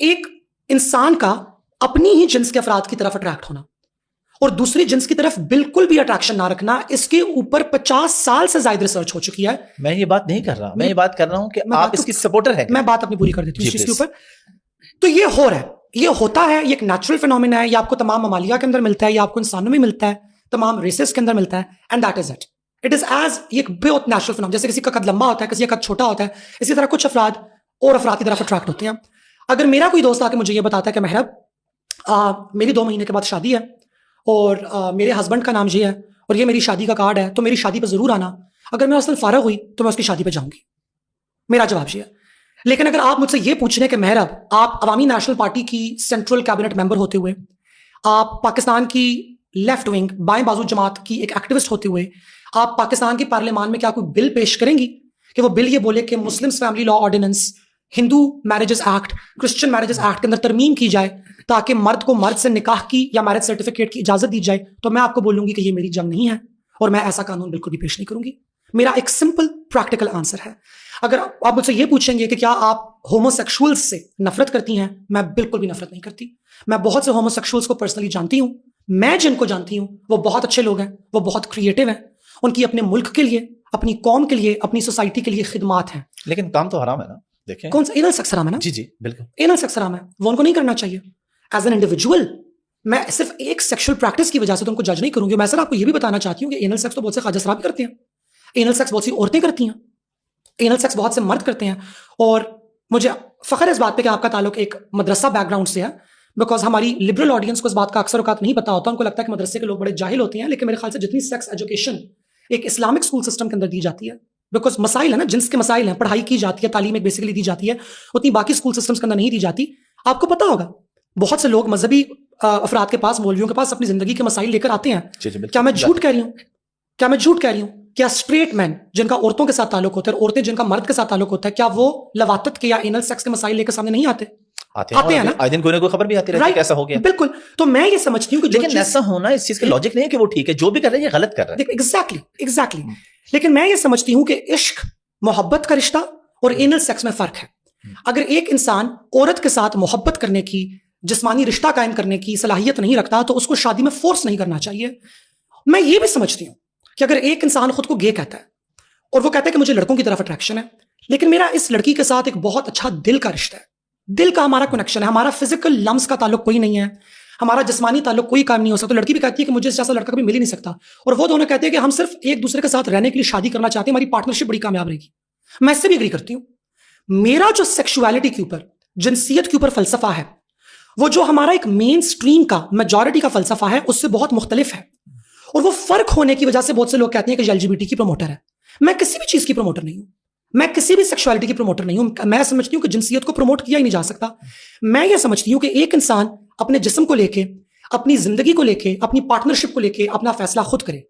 ایک انسان کا اپنی ہی جنس کے افراد کی طرف اٹریکٹ ہونا اور دوسری جنس کی طرف بالکل بھی اٹریکشن نہ رکھنا، اس کے اوپر 50 سال سے زائد ریسرچ ہو چکی ہے. میں یہ بات نہیں کر رہا، میں یہ بات کر رہا ہوں کہ آپ اس کی سپورٹر ہیں. میں بات اپنی پوری کر دیتی ہوں اس چیز کے اوپر. تو یہ ہو رہا ہے، یہ ہوتا ہے، یہ ایک نیچرل فینومینا ہے. یہ آپ کو تمام ممالیہ کے اندر ملتا ہے، یہ آپ کو انسانوں میں ملتا ہے، تمام ریسز کے اندر ملتا ہے. And that is it. It is as ایک بہت نیچرل فینومینا. جیسے کسی کا قد لمبا ہوتا ہے، کسی کا قد چھوٹا ہوتا ہے، اسی طرح کچھ افراد اور افراد کی طرف اٹریکٹ ہوتے ہیں. اگر میرا کوئی دوست آ کے مجھے یہ بتاتا ہے کہ محرب میری 2 مہینے کے بعد شادی ہے اور میرے ہسبینڈ کا نام یہ ہے اور یہ میری شادی کا کارڈ ہے، تو میری شادی پہ ضرور آنا. اگر میں اس دن فارغ ہوئی تو میں اس کی شادی پہ جاؤں گی. میرا جواب یہ ہے. لیکن اگر آپ مجھ سے یہ پوچھ رہے کہ محرب آپ عوامی نیشنل پارٹی کی سینٹرل کیبنٹ ممبر ہوتے ہوئے، آپ پاکستان کی لیفٹ ونگ بائیں بازو جماعت کی ایک ایکٹیوسٹ ہوتے ہوئے، آپ پاکستان کی پارلیمان میں کیا کوئی بل پیش کریں گی کہ وہ بل یہ بولے کہ Muslim family law ordinance, Hindu marriages act, Christian marriages act کے اندر ترمیم کی جائے تاکہ مرد کو مرد سے نکاح کی یا میرج سرٹیفکیٹ کی اجازت دی جائے، تو میں آپ کو بولوں گی کہ یہ میری جنگ نہیں ہے اور میں ایسا قانون بالکل بھی پیش نہیں کروں گی. میرا ایک سمپل پریکٹیکل آنسر ہے. اگر آپ مجھ سے یہ پوچھیں گے کہ کیا آپ ہومو سیکشولز سے نفرت کرتی ہیں، میں بالکل بھی نفرت نہیں کرتی. میں بہت سے ہومو سیکشولز کو پرسنلی جانتی ہوں. میں جن کو جانتی ہوں وہ بہت اچھے لوگ ہیں، وہ بہت کریٹو ہیں، ان کی اپنے ملک کے لیے، اپنی قوم کے لیے، اپنی سوسائٹی کے لیے خدمات ہیں. لیکن کام تو حرام ہے نا. دیکھیں کون سا اینل سیکس حرام ہے نا؟ جی جی بالکل اینل سیکس حرام ہے، وہ ان کو نہیں کرنا چاہیے. ایز این انڈیویجول میں صرف ایک سیکشل پریکٹس کی وجہ سے تو ان کو جج نہیں کروں گی. میں سر آپ کو یہ بھی بتانا چاہتی ہوں کہ اینل سیکس تو بہت سے خواجہ صاحب کرتے ہیں، اینل سیکس بہت سی عورتیں کرتی ہیں، اینل سیکس بہت سے مرد کرتے ہیں. اور مجھے فخر ہے اس بات پہ کہ آپ کا تعلق ایک مدرسہ بیک گراؤنڈ سے ہے، بیکاز ہماری لبرل آڈینس کو اس بات کا اکثر اوقات نہیں پتا ہوتا. ان کو لگتا ہے کہ مدرسے کے لوگ بڑے جاہل ہوتے ہیں، لیکن میرے خیال سے جتنی سیکس ایجوکیشن ایک اسلامک اسکول سسٹم کے اندر دی جاتی ہے، بیکاز مسائل ہے نا، جنس کے مسائل ہیں، پڑھائی کی جاتی ہے، تعلیم ایک بیسیکلی دی جاتی ہے، اتنی باقی اسکول سسٹمز کے اندر نہیں دی جاتی. آپ کو پتا ہوگا بہت سے لوگ مذہبی افراد کے پاس، مولویوں کے پاس اپنی زندگی کے مسائل لے کر آتے ہیں. کیا میں جھوٹ کہہ رہی ہوں؟ کیا اسٹریٹ مین جن کا عورتوں کے ساتھ تعلق ہوتا ہے، عورتیں جن کا مرد کے ساتھ تعلق ہوتا ہے، کیا وہ لواطت کے یا اینل سیکس کے مسائل لے کر سامنے نہیں آتے ہیں نا؟ آئے دن کوئی نہ کوئی خبر بھی آتی رہتی ہے کیسا ہو گیا. بالکل. تو میں یہ سمجھتی ہوں کہ لیکن ایسا ہونا اس چیز کا لاجک نہیں ہے کہ وہ ٹھیک ہے، جو بھی کر رہے ہیں یہ غلط کر رہے ہیں. ایگزیکٹلی. لیکن میں یہ سمجھتی ہوں کہ عشق، محبت کا رشتہ اور اینل سیکس میں فرق ہے. اگر ایک انسان عورت کے ساتھ محبت کرنے کی، جسمانی رشتہ قائم کرنے کی صلاحیت نہیں رکھتا تو اس کو شادی میں فورس نہیں کرنا چاہیے. میں یہ بھی سمجھتی ہوں کہ اگر ایک انسان خود کو گے کہتا ہے اور وہ کہتا ہے کہ مجھے لڑکوں کی طرف اٹریکشن ہے، لیکن میرا اس لڑکی کے ساتھ ایک بہت اچھا دل کا رشتہ ہے، دل کا ہمارا کنیکشن ہے، ہمارا فزیکل لمس کا تعلق کوئی نہیں ہے، ہمارا جسمانی تعلق کوئی کام نہیں ہو سکتا، تو لڑکی بھی کہتی ہے کہ مجھے اس جیسا لڑکا کبھی مل ہی نہیں سکتا، اور وہ دونوں کہتے ہیں کہ ہم صرف ایک دوسرے کے ساتھ رہنے کے لیے شادی کرنا چاہتے ہیں، ہماری پارٹنرشپ بڑی کامیاب رہے گی. میں اس سے بھی اگری کرتی ہوں. میرا جو سیکشوالٹی کے اوپر، جنسیت کے اوپر فلسفہ ہے، وہ جو ہمارا ایک مین سٹریم کا، میجورٹی کا فلسفہ ہے، اس سے بہت مختلف ہے. اور وہ فرق ہونے کی وجہ سے بہت سے لوگ کہتے ہیں کہ LGBT کی پروموٹر ہے. میں کسی بھی چیز کی پروموٹر نہیں ہوں، میں کسی بھی سیکشوالٹی کی پروموٹر نہیں ہوں. میں سمجھتی ہوں کہ جنسیت کو پروموٹ کیا ہی نہیں جا سکتا. میں یہ سمجھتی ہوں کہ ایک انسان اپنے جسم کو لے کے، اپنی زندگی کو لے کے، اپنی پارٹنرشپ کو لے کے اپنا فیصلہ خود کرے.